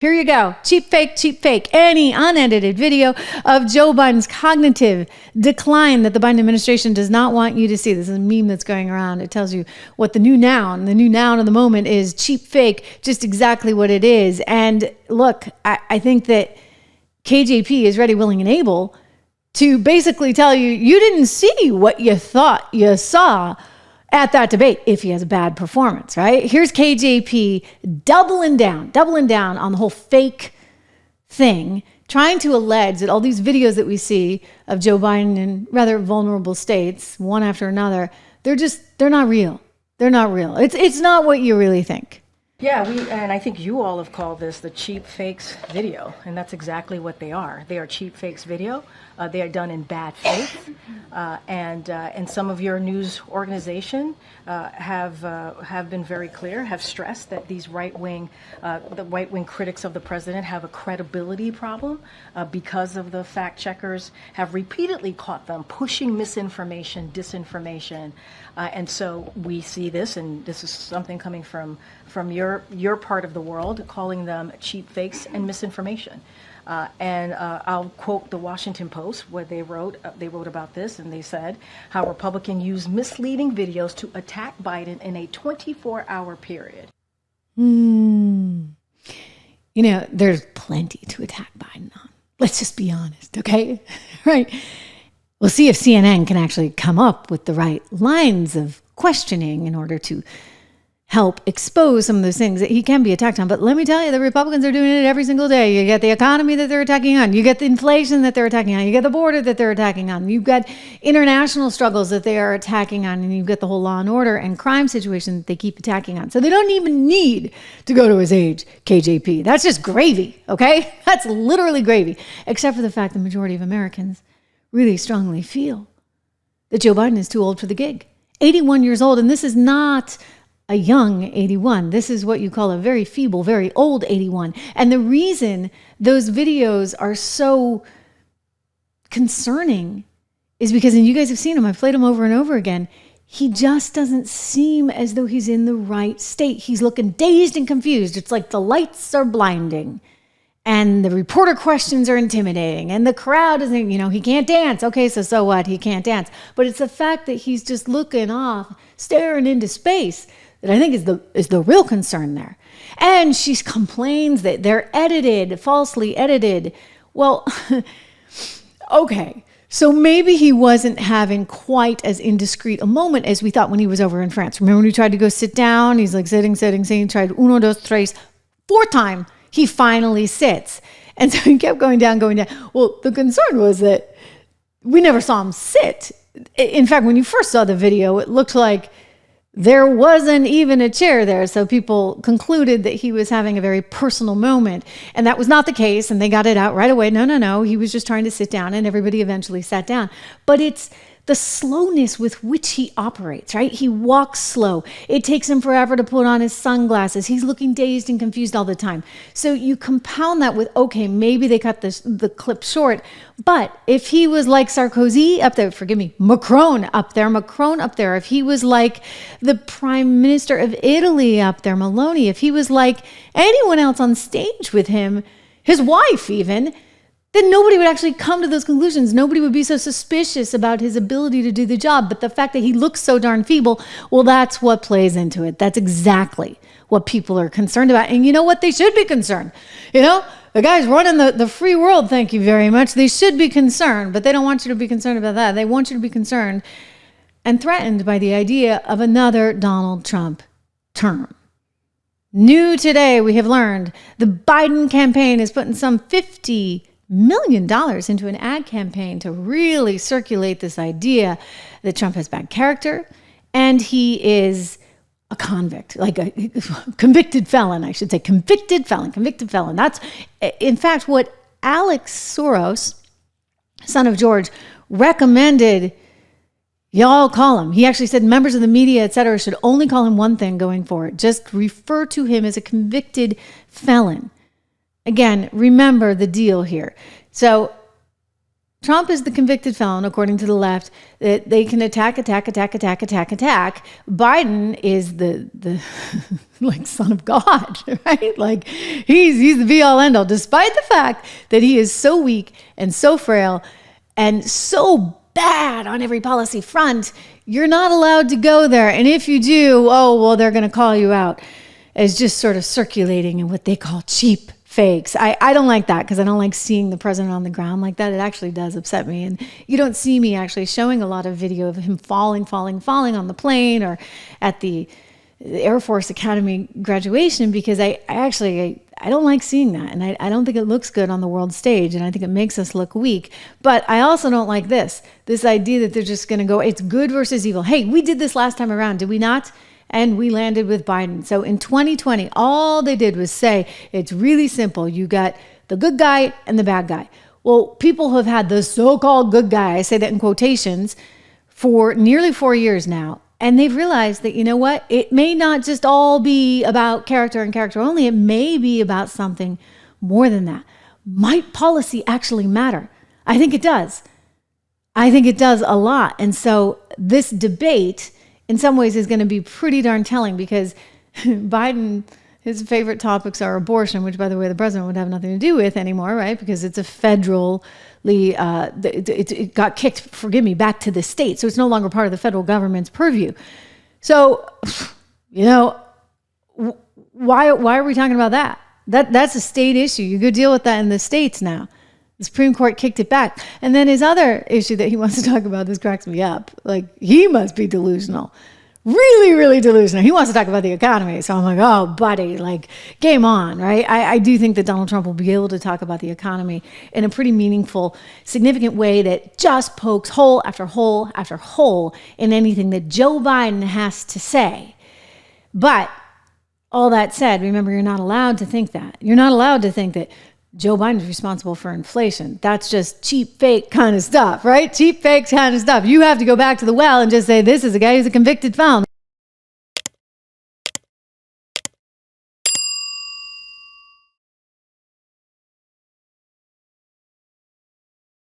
Here you go. Cheap fake. Any unedited video of Joe Biden's cognitive decline that the Biden administration does not want you to see. This is a meme that's going around. It tells you what the new noun of the moment is. Cheap fake, just exactly what it is. And look, I think that KJP is ready, willing, and able to basically tell you, you didn't see what you thought you saw at that debate if he has a bad performance, right? Here's KJP doubling down on the whole fake thing, trying to allege that all these videos that we see of Joe Biden in rather vulnerable states, one after another, they're not real. They're not real. It's not what you really think. Yeah, and I think you all have called this the cheap fakes video, and that's exactly what they are. They are cheap fakes video. They are done in bad faith, and some of your news organization have been very clear, have stressed that these the right wing critics of the president have a credibility problem because of the fact checkers have repeatedly caught them pushing misinformation, disinformation, and so we see this, and this is something coming from your part of the world, calling them cheap fakes and misinformation. And I'll quote the Washington Post, where they wrote about this, and they said how Republicans use misleading videos to attack Biden in a 24-hour period. You know, there's plenty to attack Biden on. Let's just be honest, okay? Right? We'll see if CNN can actually come up with the right lines of questioning in order to help expose some of those things that he can be attacked on. But let me tell you, the Republicans are doing it every single day. You get the economy that they're attacking on. You get the inflation that they're attacking on. You get the border that they're attacking on. You've got international struggles that they are attacking on. And you've got the whole law and order and crime situation that they keep attacking on. So they don't even need to go to his age, KJP. That's just gravy, okay? That's literally gravy. Except for the fact the majority of Americans really strongly feel that Joe Biden is too old for the gig. 81 years old, and this is not a young 81. This is what you call a very feeble, very old 81. And the reason those videos are so concerning is because, and you guys have seen him, I've played him over and over again, he just doesn't seem as though he's in the right state. He's looking dazed and confused. It's like the lights are blinding and the reporter questions are intimidating and the crowd isn't, he can't dance. Okay, so what? He can't dance. But it's the fact that he's just looking off, staring into space, that I think is the real concern there. And she complains that they're falsely edited. Well, okay. So maybe he wasn't having quite as indiscreet a moment as we thought when he was over in France. Remember when he tried to go sit down? He's like sitting, tried uno, dos, tres. Fourth time, he finally sits. And so he kept going down. Well, the concern was that we never saw him sit. In fact, when you first saw the video, it looked like there wasn't even a chair there. So people concluded that he was having a very personal moment. And that was not the case. And they got it out right away. No. He was just trying to sit down and everybody eventually sat down. But it's the slowness with which he operates, right? He walks slow. It takes him forever to put on his sunglasses. He's looking dazed and confused all the time. So you compound that with, okay, maybe they cut the clip short. But if he was like Sarkozy up there, Macron up there, if he was like the Prime Minister of Italy up there, Meloni, if he was like anyone else on stage with him, his wife even, then nobody would actually come to those conclusions. Nobody would be so suspicious about his ability to do the job. But the fact that he looks so darn feeble, well, that's what plays into it. That's exactly what people are concerned about. And you know what? They should be concerned. The guy's running the free world, thank you very much. They should be concerned, but they don't want you to be concerned about that. They want you to be concerned and threatened by the idea of another Donald Trump term. New today, we have learned the Biden campaign is putting some $50 million into an ad campaign to really circulate this idea that Trump has bad character and he is a convict, like a convicted felon, I should say. Convicted felon. That's, in fact, what Alex Soros, son of George, recommended y'all call him. He actually said members of the media, etc., should only call him one thing going forward. Just refer to him as a convicted felon. Again, remember the deal here. So Trump is the convicted felon, according to the left, that they can attack. Biden is the like son of God, right? Like he's the be all end all, despite the fact that he is so weak and so frail and so bad on every policy front. You're not allowed to go there. And if you do, oh, well, they're going to call you out as just sort of circulating in what they call cheap fakes. I don't like that because I don't like seeing the president on the ground like that. It actually does upset me. And you don't see me actually showing a lot of video of him falling on the plane or at the Air Force Academy graduation, because I don't like seeing that. And I don't think it looks good on the world stage. And I think it makes us look weak. But I also don't like this idea that they're just going to go, it's good versus evil. Hey, we did this last time around, did we not? And we landed with Biden. So in 2020, all they did was say, it's really simple. You got the good guy and the bad guy. Well, people have had the so-called good guy, I say that in quotations, for nearly 4 years now. And they've realized that, you know what? It may not just all be about character and character only. It may be about something more than that. Might policy actually matter? I think it does. I think it does a lot. And so this debate in some ways is going to be pretty darn telling, because Biden, his favorite topics are abortion, which, by the way, the president would have nothing to do with anymore, right? Because it's a federally, it got kicked, forgive me, back to the state. So it's no longer part of the federal government's purview. So, you know, why are we talking about that? That's a state issue. You go deal with that in the states now. The Supreme Court kicked it back. And then his other issue that he wants to talk about, this cracks me up. Like, he must be delusional. Really, really delusional. He wants to talk about the economy. So I'm like, oh, buddy, like, game on, right? I do think that Donald Trump will be able to talk about the economy in a pretty meaningful, significant way that just pokes hole after hole after hole in anything that Joe Biden has to say. But all that said, remember, you're not allowed to think that. You're not allowed to think that Joe Biden is responsible for inflation. That's just cheap, fake kind of stuff, right? Cheap, fake kind of stuff. You have to go back to the well and just say, this is a guy who's a convicted felon.